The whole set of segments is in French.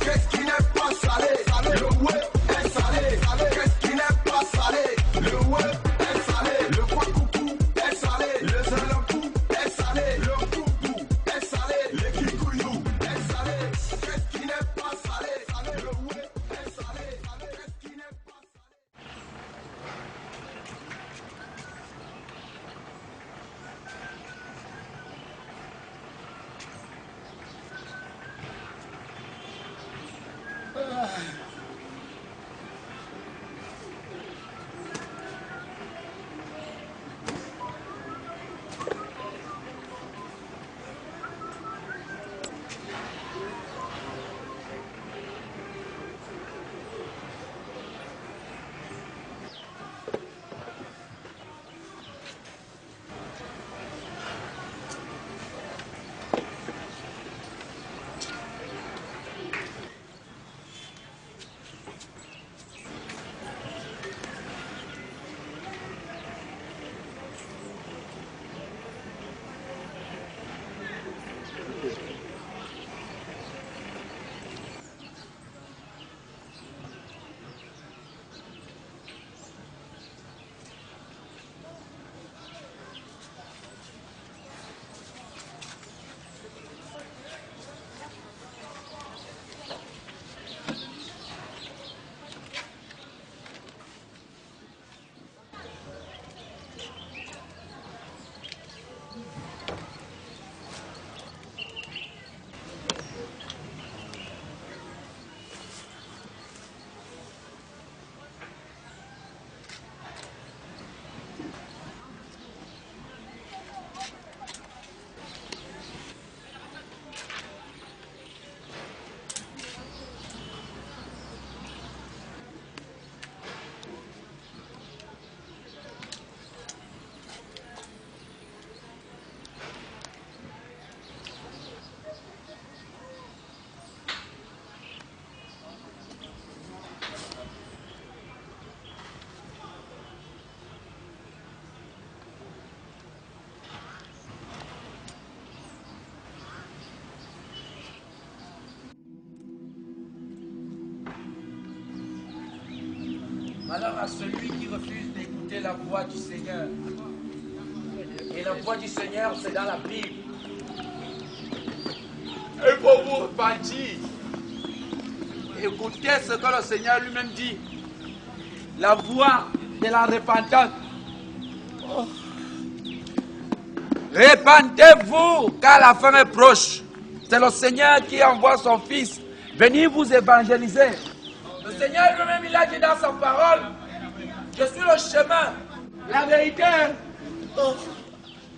Qu'est-ce qui n'est pas salé? Le web est salé. Qu'est-ce qui n'est pas salé? Le web est salé. Le quoi coucou est salé. Le salamkou est salé. Le coucou est salé. Le kikouyou est salé. Qu'est-ce qui n'est pas salé? Le web est salé. Qu'est-ce qui n'est pas salé? Malheur à celui qui refuse d'écouter la voix du Seigneur. Et la voix du Seigneur, c'est dans la Bible. Il faut vous repentir. Écoutez ce que le Seigneur lui-même dit. La voix de la repentance. Oh. Répentez-vous, car la fin est proche. C'est le Seigneur qui envoie son Fils. Venez vous évangéliser. Le Seigneur lui-même, il a dit dans sa parole, je suis le chemin, la vérité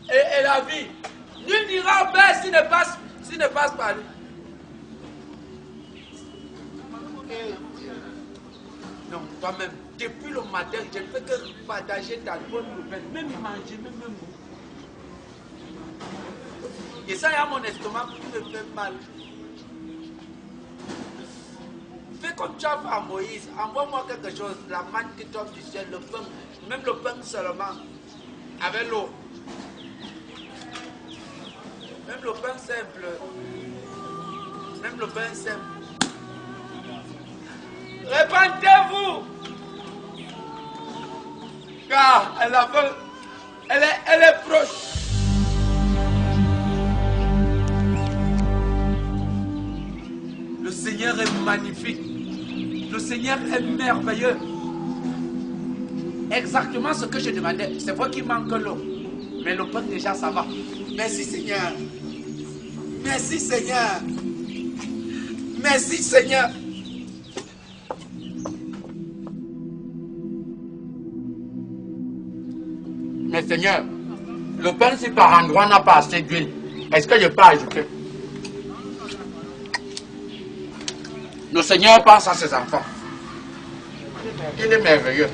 et la vie. Nul n'ira au Père s'il ne passe par lui. Non, toi-même, depuis le matin, je ne fais que partager ta bonne nouvelle, même manger, même boire. Et ça, il y a mon estomac qui me fait mal. Fais comme tu as fait à Moïse, envoie-moi quelque chose, la manne qui tombe du ciel, le pain, même le pain seulement, avec l'eau. Même le pain simple. Même le pain simple. Répentez-vous! Car elle est proche. Le Seigneur est magnifique. Le Seigneur est merveilleux. Exactement ce que je demandais. C'est vrai qu'il manque l'eau. Mais le pain déjà, ça va. Merci Seigneur. Merci Seigneur. Merci Seigneur. Mais Seigneur, le pain si par endroit n'a pas assez d'huile, est-ce que je peux ajouter? Le Seigneur pense à ses enfants. Il est merveilleux.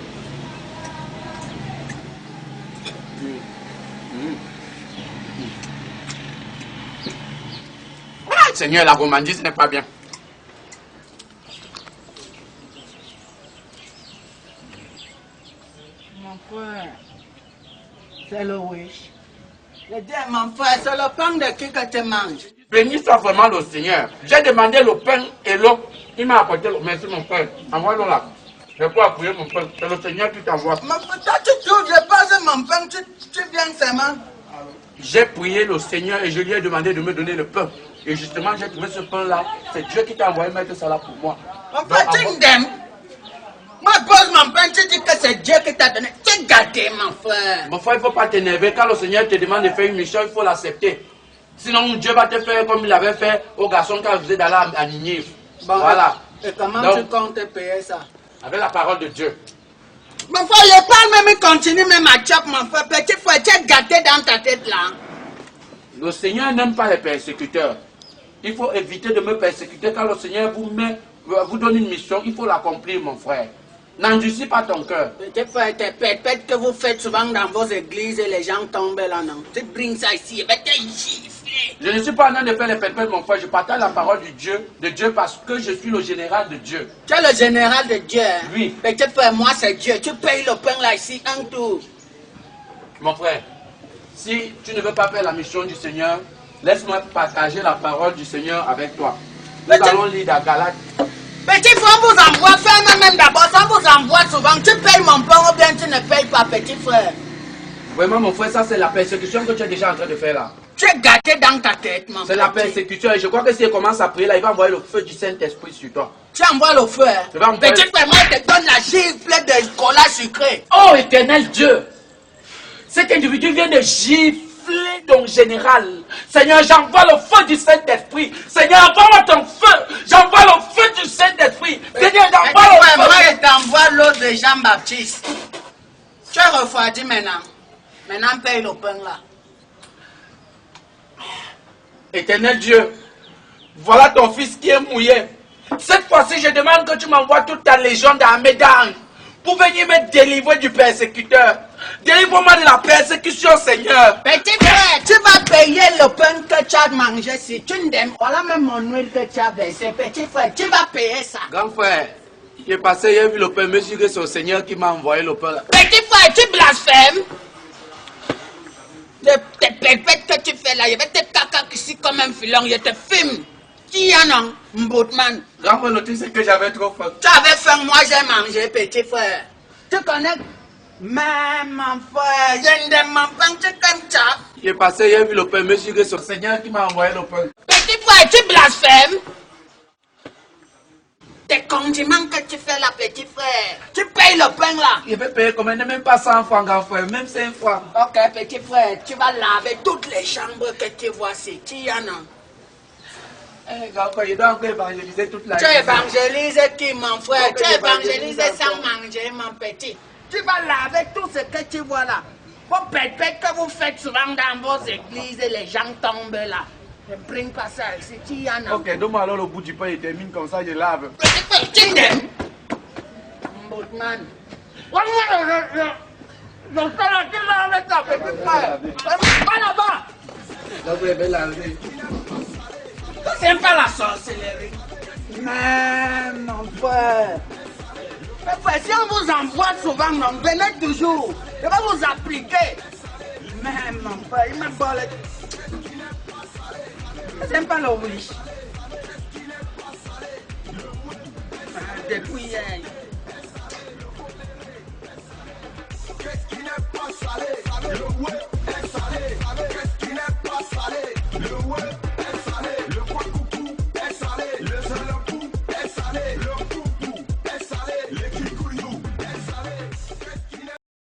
Ah, Seigneur, la gourmandise n'est pas bien. Mon frère, c'est le wish. Le dire, mon frère, c'est le pain de qui que tu manges. Béni soit vraiment le Seigneur. J'ai demandé le pain et l'eau. Il m'a apporté l'eau. Merci mon frère. Envoie-le là. Je peux appuyer mon frère. C'est le Seigneur qui t'envoie. Mais peut-être que tu n'ouvres pas mon pain, tu viens seulement. J'ai prié le Seigneur et je lui ai demandé de me donner le pain. Et justement, j'ai trouvé ce pain-là. C'est Dieu qui t'a envoyé mettre ça là pour moi. Mon frère, tu m'aimes. Moi, pose mon pain, tu dis que c'est Dieu qui t'a donné. Tu es gâté, mon frère. Mon frère, il ne faut pas t'énerver. Quand le Seigneur te demande de faire une mission, il faut l'accepter. Sinon, Dieu va te faire comme il avait fait aux garçons quand ils faisaient d'aller à Ninive. Bon, Voilà. Et comment Donc, tu comptes payer ça? avec la parole de Dieu. Mon frère, je parle même, il continue même à chop, mon frère. Petit frère, tu es gâté dans ta tête là. Le Seigneur n'aime pas les persécuteurs. Il faut éviter de me persécuter. Quand le Seigneur vous donne une mission, il faut l'accomplir, mon frère. N'endurcis pas ton cœur. Petit frère, tes pètes que vous faites souvent dans vos églises et les gens tombent là, non? Tu bringes ça ici, et ben t'es giflé. Je ne suis pas en train de faire les pètes, mon frère. Je partage la parole de Dieu parce que je suis le général de Dieu. Tu es le général de Dieu. Hein? Oui. Petit frère, moi c'est Dieu. Tu payes le pain là ici, un tour. Mon frère, si tu ne veux pas faire la mission du Seigneur, laisse-moi partager la parole du Seigneur avec toi. Nous allons lire dans Galates. Petit frère, on vous envoie, fais même d'abord, ça vous envoie souvent. Tu payes mon pain ou bien tu ne payes pas, petit frère. Vraiment, mon frère, ça c'est la persécution que tu es déjà en train de faire là. Tu es gâté dans ta tête, mon frère. C'est la persécution et je crois que si elle commence à prier là, il va envoyer le feu du Saint-Esprit sur toi. Tu envoies le feu. Hein? Je vais envoyer- Petit frère, moi je te donne la gifle de cola sucré. Oh éternel Dieu, cet individu vient de gifler ton général. Seigneur, j'envoie le feu du Saint-Esprit. Seigneur, envoie ton feu. J'envoie le feu du Saint-Esprit. Seigneur, j'envoie Petit le frère, moi feu. je t'envoie l'eau de Jean-Baptiste. Tu es refroidi maintenant. Maintenant, paye le pain là. Éternel Dieu, voilà ton fils qui est mouillé. Cette fois-ci, je demande que tu m'envoies toute ta légion d'armée d'anges pour venir me délivrer du persécuteur. Délivre-moi de la persécution, Seigneur. Petit frère, tu vas payer le pain que tu as mangé si tu n'aimes. Voilà même mon huile que tu as versé. Petit frère, tu vas payer ça. Grand frère, j'ai passé, j'ai vu le pain, monsieur, que c'est le Seigneur qui m'a envoyé le pain là. Petit frère, tu blasphèmes. Tes pépètes que tu fais là, je vais te caca ici comme un filon, je te filme. Qui en a, Mboutman? Grand frère, tu sais que j'avais trop faim. Tu avais faim, moi j'ai mangé, petit frère. Tu connais? Même mon frère, je ne m'en pas, tu comme ça. J'ai passé, j'ai vu le pain, monsieur, que c'est le Seigneur qui m'a envoyé le pain. Petit frère, tu blasphèmes. Tes condiments que tu fais là, petit frère. Tu payes le pain là. Je vais payer combien? Même pas 100 francs, grand frère, même 5 francs. Ok, petit frère, tu vas laver toutes les chambres que tu vois ici. Tu y en as. Eh, grand frère, je dois encore évangéliser toute la Tu journée. évangélises qui, mon frère? Ok, Tu évangélises évangélise sans encore. manger, mon petit. Tu vas laver tout ce que tu vois là. Vos pépètes que vous faites souvent dans vos églises et les gens tombent là. Ne bring pas ça ici, tu y en as. Ok, donne-moi alors le bout du pain, il termine comme ça, je lave. Petit frère, tu t'aimes? Mboutman. Je suis là avec ta petite frère. Va là-bas. Donc, je vais laver. C'est pas la sorcellerie. Mais mon frère. Mais frère, si on vous envoie souvent, non, venez toujours. Je vais vous appliquer. Mais mon frère, il m'a volé. C'est pas le oui. Depuis hier. Qu'est-ce qui n'est pas salé? Le web